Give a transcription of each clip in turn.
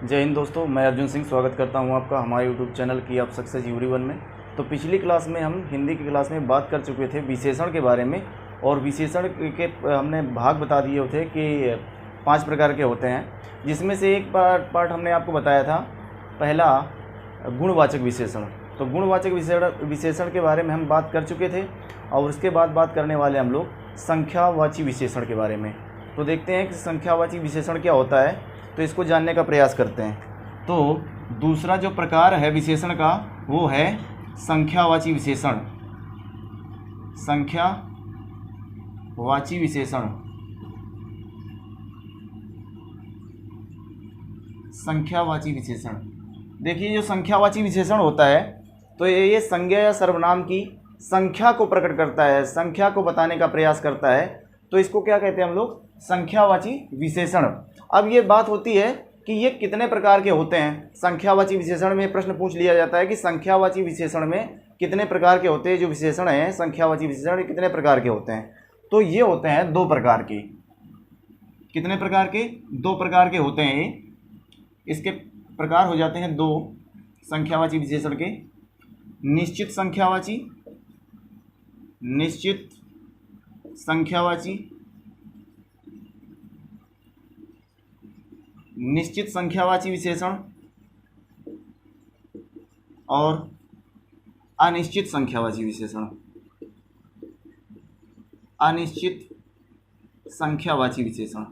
जय हिंद दोस्तों, मैं अर्जुन सिंह स्वागत करता हूं आपका हमारे यूट्यूब चैनल की आप सक्सेस एवरीवन में। तो पिछली क्लास में हम हिंदी की क्लास में बात कर चुके थे विशेषण के बारे में, और विशेषण के हमने भाग बता दिए थे कि 5 प्रकार के होते हैं, जिसमें से एक पार्ट हमने आपको बताया था, पहला गुणवाचक विशेषण। तो गुणवाचक विशेषण के बारे में हम बात कर चुके थे, और उसके बाद बात करने वाले हम लोग संख्यावाची विशेषण के बारे में। तो देखते हैं कि संख्यावाची विशेषण क्या होता है, तो इसको जानने का प्रयास करते हैं। तो दूसरा जो प्रकार है विशेषण का वो है संख्यावाची विशेषण। संख्यावाची विशेषण, संख्यावाची विशेषण। देखिए, जो संख्यावाची विशेषण होता है तो ये संज्ञा या सर्वनाम की संख्या को प्रकट करता है, संख्या को बताने का प्रयास करता है। तो इसको क्या कहते हैं हम लोग? संख्यावाची विशेषण। अब ये बात होती है कि ये कितने प्रकार के होते हैं। संख्यावाची विशेषण में प्रश्न पूछ लिया जाता है कि संख्यावाची विशेषण में कितने प्रकार के होते हैं, जो विशेषण हैं संख्यावाची विशेषण कितने प्रकार के होते हैं। तो ये होते हैं 2 प्रकार के। कितने प्रकार के? 2 प्रकार के होते हैं। इसके प्रकार हो जाते हैं 2 संख्यावाची विशेषण के। निश्चित संख्यावाची, निश्चित संख्यावाची, निश्चित संख्यावाची विशेषण और अनिश्चित संख्यावाची विशेषण। अनिश्चित संख्यावाची विशेषण।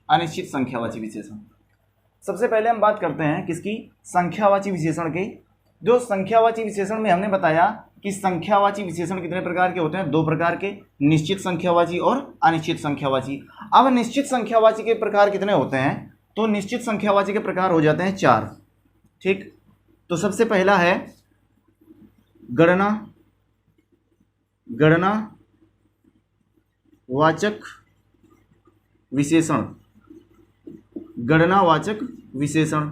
अनिश्चित संख्यावाची विशेषण। सबसे पहले हम बात करते हैं किसकी? संख्यावाची विशेषण की। जो संख्यावाची विशेषण में हमने बताया कि संख्यावाची विशेषण कितने प्रकार के होते हैं? 2 प्रकार के, निश्चित संख्यावाची और अनिश्चित संख्यावाची। अब निश्चित संख्यावाची के प्रकार कितने होते हैं? तो निश्चित संख्यावाची के प्रकार हो जाते हैं 4। ठीक, तो सबसे पहला है गणना, गणनावाचक विशेषण, गणनावाचक विशेषण।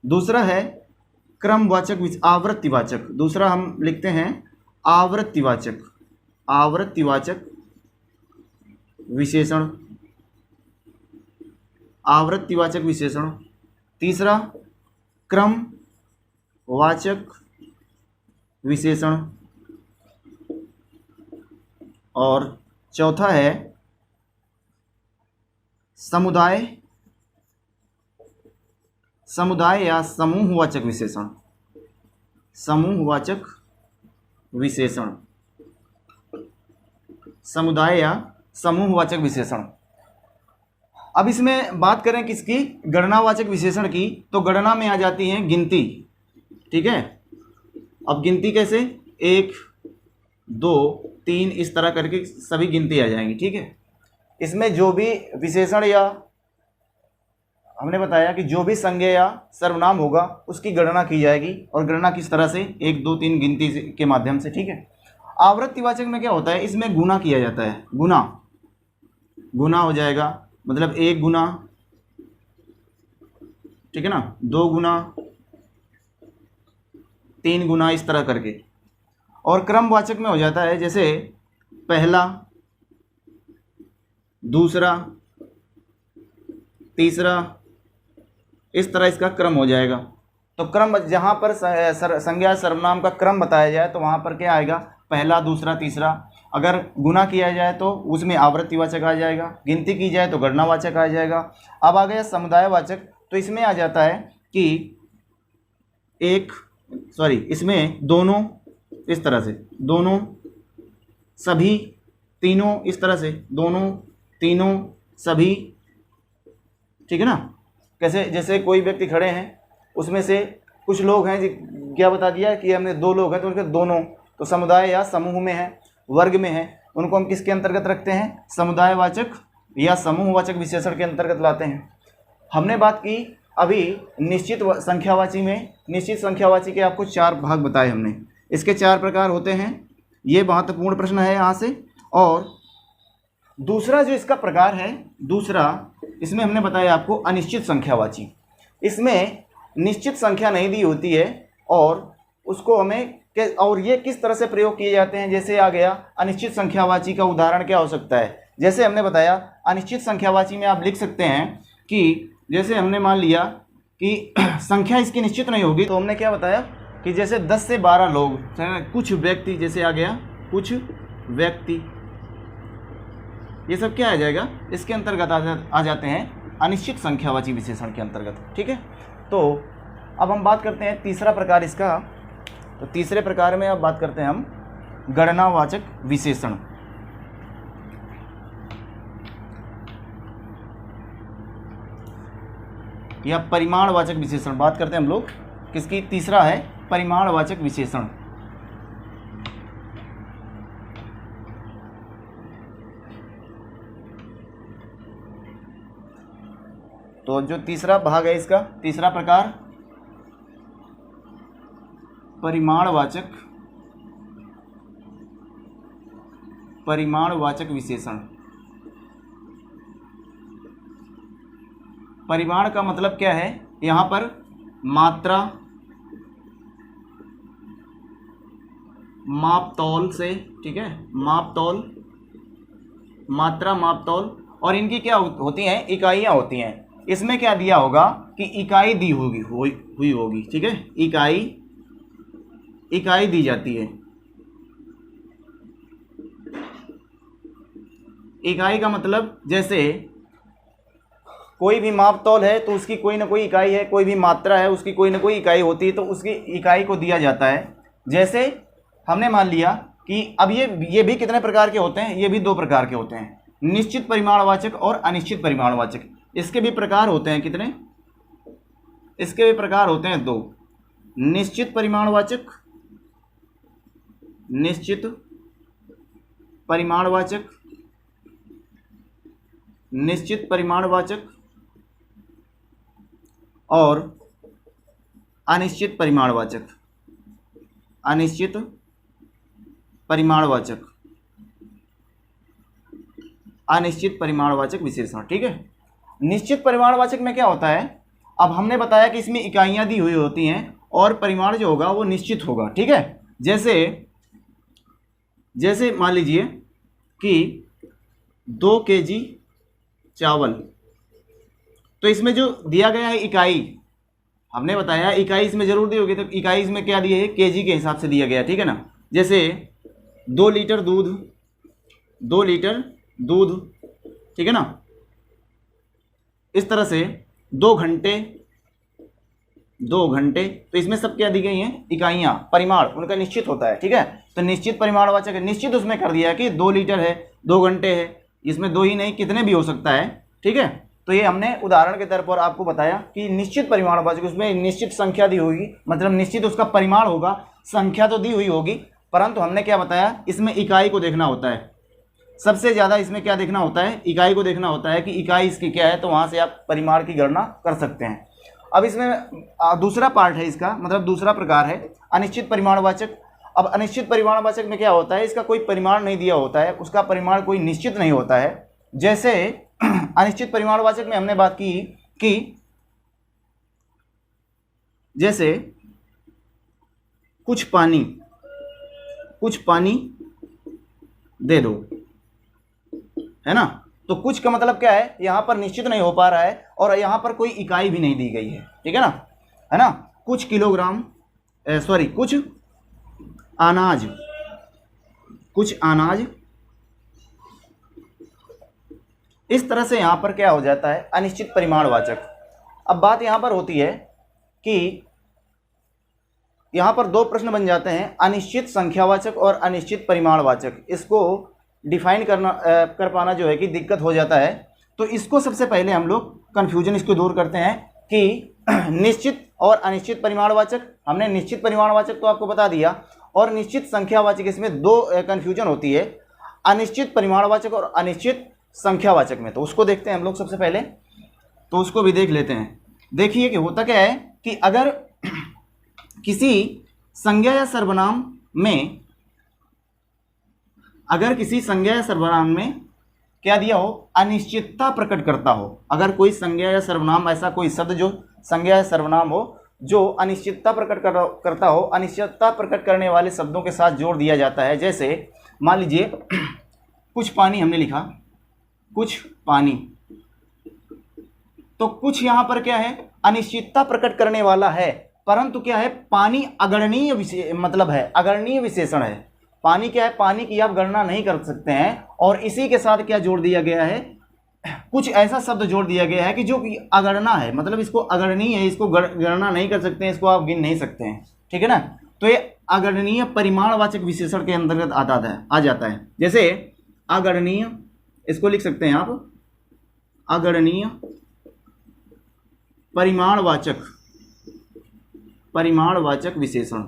दूसरा है क्रमवाचक, आवृत्तिवाचक। दूसरा हम लिखते हैं आवृत्तिवाचक, आवृत्तिवाचक विशेषण, आवृत्तिवाचक विशेषण। तीसरा क्रमवाचक विशेषण, और चौथा है समुदाय या समूहवाचक विशेषण, समूहवाचक विशेषण, समुदाय या समूहवाचक विशेषण। अब इसमें बात करें किसकी? गणनावाचक विशेषण की। तो गणना में आ जाती है गिनती। ठीक है, अब गिनती कैसे? 1, 2, 3 इस तरह करके सभी गिनती आ जाएंगी। ठीक है, इसमें जो भी विशेषण या हमने बताया कि जो भी संज्ञा या सर्वनाम होगा उसकी गणना की जाएगी, और गणना किस तरह से? 1, 2, 3 गिनती के माध्यम से। ठीक है, आवृत्तिवाचक में क्या होता है? इसमें गुना किया जाता है। गुना हो जाएगा, मतलब 1 गुना, ठीक है ना, 2 गुना, 3 गुना, इस तरह करके। और क्रमवाचक में हो जाता है जैसे पहला, दूसरा, तीसरा, इस तरह इसका क्रम हो जाएगा। तो क्रम जहाँ पर संज्ञा सर्वनाम का क्रम बताया जाए तो वहाँ पर क्या आएगा? पहला, दूसरा, तीसरा। अगर गुना किया जाए तो उसमें आवृत्तिवाचक आ जाएगा, गिनती की जाए तो गणनावाचक आ जाएगा। अब आ गया समुदायवाचक। तो इसमें आ जाता है कि इसमें दोनों, इस तरह से, दोनों, सभी, तीनों, इस तरह से, दोनों, तीनों, सभी। ठीक है ना, कैसे? जैसे कोई व्यक्ति खड़े हैं, उसमें से कुछ लोग हैं, क्या बता दिया कि हमने 2 लोग हैं तो उनके दोनों, तो समुदाय या समूह में है, वर्ग में है, उनको हम किसके अंतर्गत रखते हैं? समुदायवाचक या समूहवाचक विशेषण के अंतर्गत लाते हैं। हमने बात की अभी निश्चित संख्यावाची में। निश्चित संख्यावाची के आपको 4 भाग बताए हमने। इसके 4 प्रकार होते हैं। ये महत्वपूर्ण प्रश्न है यहाँ से। और दूसरा जो इसका प्रकार है, दूसरा इसमें हमने बताया आपको अनिश्चित संख्यावाची। इसमें निश्चित संख्या नहीं दी होती है और उसको हमें और ये किस तरह से प्रयोग किए जाते हैं। जैसे आ गया अनिश्चित संख्यावाची का उदाहरण क्या हो सकता है। जैसे हमने बताया अनिश्चित संख्यावाची में आप लिख सकते हैं कि जैसे हमने मान लिया कि संख्या इसकी निश्चित नहीं होगी, तो हमने क्या बताया कि जैसे 10 से 12 लोग, कुछ व्यक्ति, जैसे आ गया कुछ व्यक्ति, ये सब क्या आ जाएगा, इसके अंतर्गत आ जाते हैं अनिश्चित संख्यावाची विशेषण के अंतर्गत। ठीक है, तो अब हम बात करते हैं तीसरा प्रकार इसका। तो तीसरे प्रकार में अब बात करते हैं हम गणनावाचक विशेषण। या परिमाणवाचक विशेषण बात करते हैं हम लोग किसकी। तीसरा है परिमाणवाचक विशेषण। तो जो तीसरा भाग है इसका, तीसरा प्रकार परिमाणवाचक विशेषण। परिमाण का मतलब क्या है, यहाँ पर मात्रा, मापतौल से, ठीक है, मापतौल, मात्रा, मापतौल, और इनकी क्या होती हैं, इकाइयाँ होती हैं। इसमें क्या दिया होगा कि इकाई दी हुई होगी, ठीक है, इकाई दी जाती है। इकाई का मतलब जैसे कोई भी मापतौल है तो उसकी कोई ना कोई इकाई है, कोई भी मात्रा है उसकी कोई ना कोई इकाई होती है, तो उसकी इकाई को दिया जाता है। जैसे हमने मान लिया कि अब ये भी कितने प्रकार के होते हैं, ये भी 2 प्रकार के होते हैं, निश्चित परिमाणवाचक और अनिश्चित परिमाणवाचक। इसके भी प्रकार होते हैं कितने, इसके भी प्रकार होते हैं 2, निश्चित परिमाणवाचक, निश्चित परिमाणवाचक, निश्चित परिमाणवाचक और अनिश्चित परिमाणवाचक, अनिश्चित परिमाणवाचक, अनिश्चित परिमाणवाचक विशेषण। ठीक है, निश्चित परिमाणवाचक में क्या होता है, अब हमने बताया कि इसमें इकाइयां दी हुई होती हैं और परिमाण जो होगा वो निश्चित होगा। ठीक है, जैसे मान लीजिए कि 2 kg चावल, तो इसमें जो दिया गया है इकाई, हमने बताया इकाई इसमें जरूर दी होगी, तो इकाई इसमें क्या दी है, केजी के हिसाब से दिया गया। ठीक है ना, जैसे 2 लीटर दूध, 2 लीटर दूध, ठीक है ना, इस तरह से 2 घंटे, 2 घंटे, तो इसमें सब क्या दी गई हैं, इकाइयाँ, परिमाण उनका निश्चित होता है। ठीक है, तो निश्चित परिमाणवाचक है, निश्चित उसमें कर दिया कि 2 लीटर है, 2 घंटे है, इसमें 2 ही नहीं कितने भी हो सकता है। ठीक है, तो ये हमने उदाहरण के तौर पर आपको बताया कि निश्चित परिमाणवाचक, उसमें निश्चित संख्या दी होगी, मतलब निश्चित उसका परिमाण होगा, संख्या तो दी हुई होगी, परंतु हमने क्या बताया, इसमें इकाई को देखना होता है। सबसे ज़्यादा इसमें क्या देखना होता है, इकाई को देखना होता है कि इकाई इसकी क्या है, तो वहाँ से आप परिमाण की गणना कर सकते हैं। अब इसमें दूसरा पार्ट है इसका, मतलब दूसरा प्रकार है अनिश्चित परिमाणवाचक। अब अनिश्चित परिमाणवाचक में क्या होता है, इसका कोई परिमाण नहीं दिया होता है, उसका परिमाण कोई निश्चित नहीं होता है। जैसे अनिश्चित परिमाणवाचक में हमने बात की कि जैसे कुछ पानी दे दो, है ना, तो कुछ का मतलब क्या है, यहां पर निश्चित नहीं हो पा रहा है और यहां पर कोई इकाई भी नहीं दी गई है। ठीक है ना, कुछ किलोग्राम, कुछ अनाज, इस तरह से यहां पर क्या हो जाता है, अनिश्चित परिमाणवाचक। अब बात यहां पर होती है कि यहां पर 2 प्रश्न बन जाते हैं, अनिश्चित संख्यावाचक और अनिश्चित परिमाणवाचक। इसको डिफाइन कर पाना जो है कि दिक्कत हो जाता है, तो इसको सबसे पहले हम लोग कंफ्यूजन इसको दूर करते हैं कि निश्चित और अनिश्चित परिमाणवाचक, हमने निश्चित परिमाणवाचक तो आपको बता दिया, और निश्चित संख्यावाचक, इसमें 2 कंफ्यूजन होती है, अनिश्चित परिमाणवाचक और अनिश्चित संख्यावाचक में। तो उसको देखते हैं हम लोग सबसे पहले, तो उसको भी देख लेते हैं। देखिए कि होता क्या है कि अगर किसी संज्ञा या सर्वनाम में क्या दिया हो, अनिश्चितता प्रकट करता हो। अगर कोई संज्ञा या सर्वनाम, ऐसा कोई शब्द जो संज्ञा या सर्वनाम हो जो अनिश्चितता प्रकट करता हो, अनिश्चितता प्रकट करने वाले शब्दों के साथ जोड़ दिया जाता है। जैसे मान लीजिए कुछ पानी हमने लिखा, कुछ पानी, तो कुछ यहां पर क्या है, अनिश्चितता प्रकट करने वाला है, परंतु क्या है, पानी अगणनीय मतलब है, अगणनीय विशेषण है। पानी क्या है, पानी की आप गणना नहीं कर सकते हैं। और इसी के साथ क्या जोड़ दिया गया है, कुछ ऐसा शब्द जोड़ दिया गया है कि जो कि अगणना है, मतलब इसको अगणनीय है, इसको गणना नहीं कर सकते हैं, इसको आप गिन नहीं सकते हैं, ठीक है ना। तो ये अगणनीय परिमाणवाचक विशेषण के अंतर्गत आ जाता है। जैसे अगणनीय, इसको लिख सकते हैं आप, अगणनीय परिमाणवाचक विशेषण।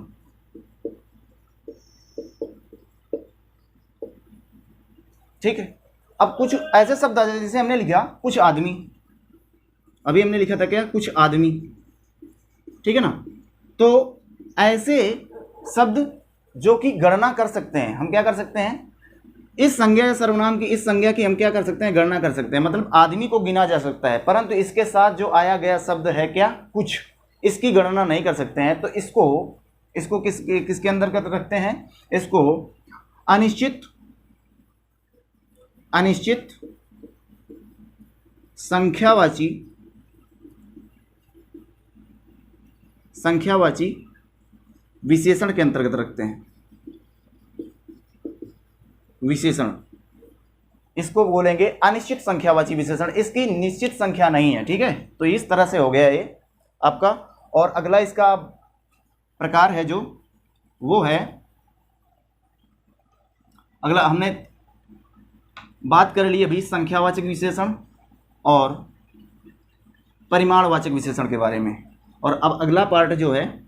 ठीक है। अब कुछ ऐसे शब्द आ जाते हैं, जैसे हमने लिखा कुछ आदमी, अभी हमने लिखा था क्या, कुछ आदमी, ठीक है ना। तो ऐसे शब्द जो कि गणना कर सकते हैं, हम क्या कर सकते हैं, इस संज्ञा या सर्वनाम की, इस संज्ञा की हम क्या कर सकते हैं, गणना कर सकते हैं, मतलब आदमी को गिना जा सकता है। परंतु इसके साथ जो आया गया शब्द है क्या, कुछ, इसकी गणना नहीं कर सकते हैं। तो इसको किसके अंतर्गत रखते हैं, इसको अनिश्चित संख्यावाची विशेषण के अंतर्गत रखते हैं। विशेषण, इसको बोलेंगे अनिश्चित संख्यावाची विशेषण, इसकी निश्चित संख्या नहीं है, ठीक है। तो इस तरह से हो गया ये आपका। और अगला इसका प्रकार है जो, वो है, अगला हमने बात कर ली अभी संख्यावाचक विशेषण और परिमाणवाचक विशेषण के बारे में। और अब अगला पार्ट जो है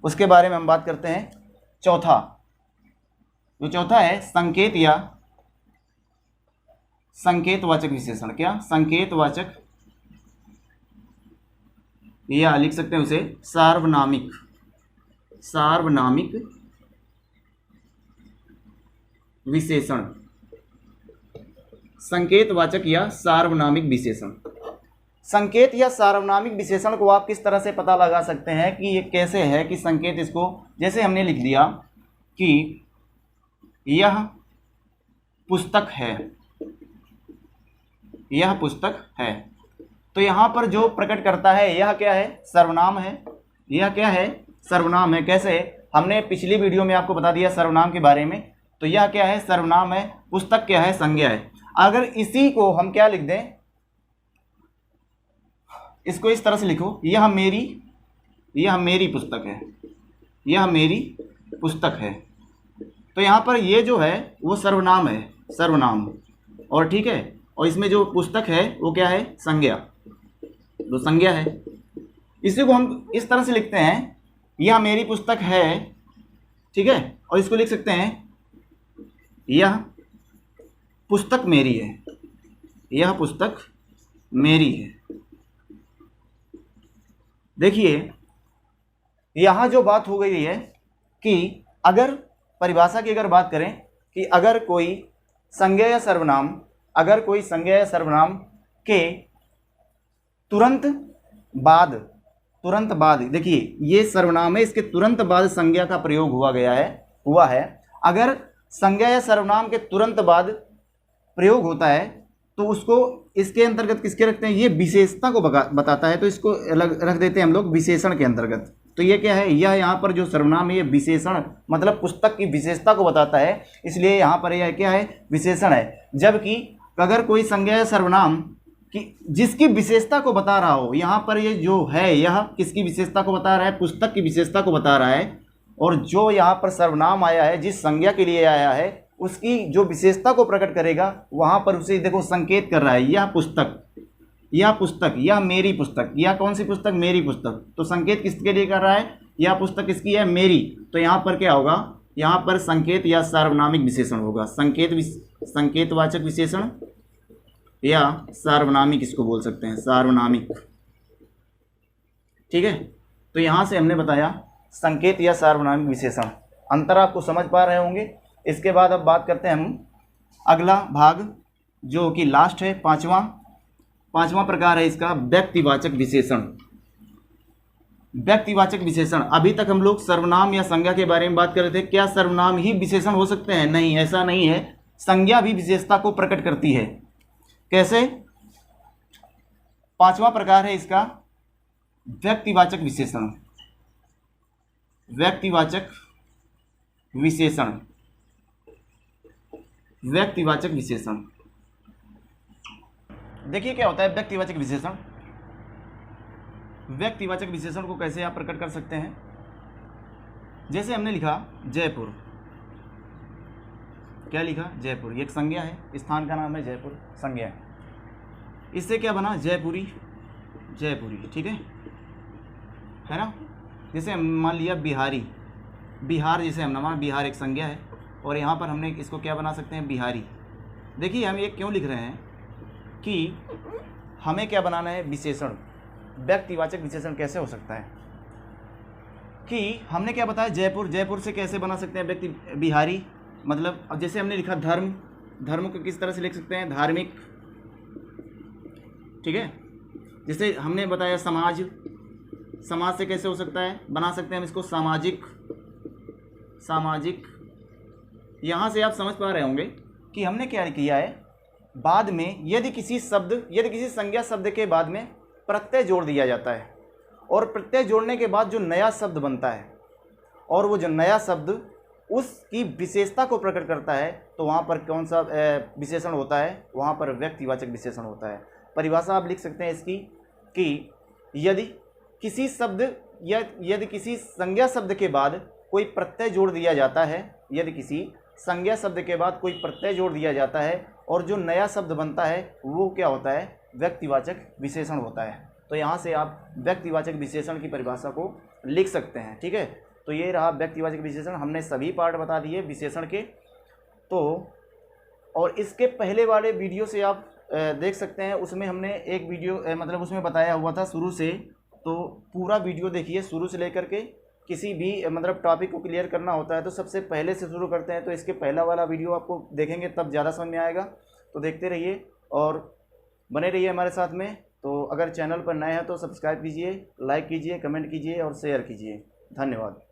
उसके बारे में हम बात करते हैं, चौथा। जो चौथा है संकेत या संकेतवाचक विशेषण। क्या, संकेतवाचक, या लिख सकते हैं उसे सार्वनामिक विशेषण। संकेतवाचक या सार्वनामिक विशेषण। संकेत या सार्वनामिक विशेषण को आप किस तरह से पता लगा सकते हैं कि ये कैसे है, कि संकेत, इसको जैसे हमने लिख दिया कि यह पुस्तक है, यह पुस्तक है, तो यहाँ पर जो प्रकट करता है यह क्या है, सर्वनाम है। यह क्या है, सर्वनाम है। कैसे, हमने पिछली वीडियो में आपको बता दिया सर्वनाम के बारे में। तो यह क्या है, सर्वनाम है। पुस्तक क्या है, संज्ञा है। अगर इसी को हम क्या लिख दें, इसको इस तरह से लिखो, यह मेरी पुस्तक है, यह मेरी पुस्तक है। तो यहाँ पर ये जो है वो सर्वनाम है, सर्वनाम, और ठीक है। और इसमें जो पुस्तक है वो क्या है, संज्ञा, तो संज्ञा है। इसी को हम इस तरह से लिखते हैं, यह मेरी पुस्तक है, ठीक है। और इसको लिख सकते हैं, यह पुस्तक मेरी है, यह पुस्तक मेरी है। देखिए यहाँ जो बात हो गई है कि अगर परिभाषा की अगर बात करें कि अगर कोई संज्ञा या सर्वनाम, अगर कोई संज्ञा या सर्वनाम के तुरंत बाद, देखिए ये सर्वनाम है, इसके तुरंत बाद संज्ञा का प्रयोग हुआ है। अगर संज्ञा या सर्वनाम के तुरंत बाद प्रयोग होता है तो उसको इसके अंतर्गत किसके रखते हैं, ये विशेषता को बताता है, तो इसको अलग रख देते हैं हम लोग विशेषण के अंतर्गत। तो ये क्या है, यह यहाँ पर जो सर्वनाम है ये विशेषण, मतलब पुस्तक की विशेषता को बताता है, इसलिए यहाँ पर यह क्या है, विशेषण है। जबकि अगर कोई संज्ञा या सर्वनाम कि जिसकी विशेषता को बता रहा हो, यहाँ पर ये जो है यह किसकी विशेषता को बता रहा है, पुस्तक की विशेषता को बता रहा है। और जो यहाँ पर सर्वनाम आया है, जिस संज्ञा के लिए आया है, उसकी जो विशेषता को प्रकट करेगा, वहाँ पर उसे देखो संकेत कर रहा है, यह पुस्तक, यह मेरी पुस्तक। यह कौन सी पुस्तक, मेरी पुस्तक। तो संकेत किसके लिए कर रहा है, यह पुस्तक किसकी है, मेरी। तो यहाँ पर क्या होगा, यहाँ पर संकेत या सार्वनामिक विशेषण होगा। संकेतवाचक विशेषण या सार्वनामिक, इसको बोल सकते हैं सार्वनामिक, ठीक है। तो यहाँ से हमने बताया संकेत या सार्वनामिक विशेषण, अंतर आपको समझ पा रहे होंगे। इसके बाद अब बात करते हैं हम अगला भाग, जो कि लास्ट है, पांचवा प्रकार है इसका व्यक्तिवाचक विशेषण। व्यक्तिवाचक विशेषण, अभी तक हम लोग सर्वनाम या संज्ञा के बारे में बात कर रहे थे। क्या सर्वनाम ही विशेषण हो सकते हैं? नहीं, ऐसा नहीं है। संज्ञा भी विशेषता को प्रकट करती है। कैसे? पांचवा प्रकार है इसका व्यक्तिवाचक विशेषण। व्यक्तिवाचक विशेषण, व्यक्तिवाचक विशेषण। देखिए क्या होता है व्यक्तिवाचक विशेषण। व्यक्तिवाचक विशेषण को कैसे आप प्रकट कर सकते हैं? जैसे हमने लिखा जयपुर। क्या लिखा? जयपुर। ये एक संज्ञा है, स्थान का नाम है जयपुर, संज्ञा है। इससे क्या बना? जयपुरी, जयपुरी। ठीक है ना? जैसे मान लिया बिहारी, बिहार। जैसे हमने माना बिहार एक संज्ञा है, और यहाँ पर हमने इसको क्या बना सकते हैं? बिहारी। देखिए हम ये क्यों लिख रहे हैं कि हमें क्या बनाना है? विशेषण। व्यक्तिवाचक विशेषण कैसे हो सकता है कि हमने क्या बताया? जयपुर। जयपुर से कैसे बना सकते हैं व्यक्ति? बिहारी। मतलब अब जैसे हमने लिखा धर्म, धर्म को किस तरह से लिख सकते हैं? धार्मिक। ठीक है। जैसे हमने बताया समाज, समाज से कैसे हो सकता है? बना सकते हैं हम इसको सामाजिक, सामाजिक। यहाँ से आप समझ पा रहे होंगे कि हमने क्या किया है। बाद में यदि किसी संज्ञा शब्द के बाद में प्रत्यय जोड़ दिया जाता है, और प्रत्यय जोड़ने के बाद जो नया शब्द बनता है, और वो जो नया शब्द उसकी विशेषता को प्रकट करता है, तो वहाँ पर कौन सा विशेषण होता है? वहाँ पर व्यक्तिवाचक विशेषण होता है। परिभाषा आप लिख सकते हैं इसकी कि यदि किसी संज्ञा शब्द के बाद कोई प्रत्यय जोड़ दिया जाता है, यदि किसी संज्ञा शब्द के बाद कोई प्रत्यय जोड़ दिया जाता है और जो नया शब्द बनता है वो क्या होता है? व्यक्तिवाचक विशेषण होता है। तो यहाँ से आप व्यक्तिवाचक विशेषण की परिभाषा को लिख सकते हैं। ठीक है। तो ये रहा व्यक्तिवाचक विशेषण। हमने सभी पार्ट बता दिए विशेषण के। तो और इसके पहले वाले वीडियो से आप देख सकते हैं, उसमें हमने एक वीडियो मतलब उसमें बताया हुआ था शुरू से। तो पूरा वीडियो देखिए शुरू से लेकर के। किसी भी मतलब टॉपिक को क्लियर करना होता है तो सबसे पहले से शुरू करते हैं। तो इसके पहला वाला वीडियो आपको देखेंगे तब ज़्यादा समझ में आएगा। तो देखते रहिए और बने रहिए हमारे साथ में। तो अगर चैनल पर नए हैं तो सब्सक्राइब कीजिए, लाइक कीजिए, कमेंट कीजिए और शेयर कीजिए। धन्यवाद।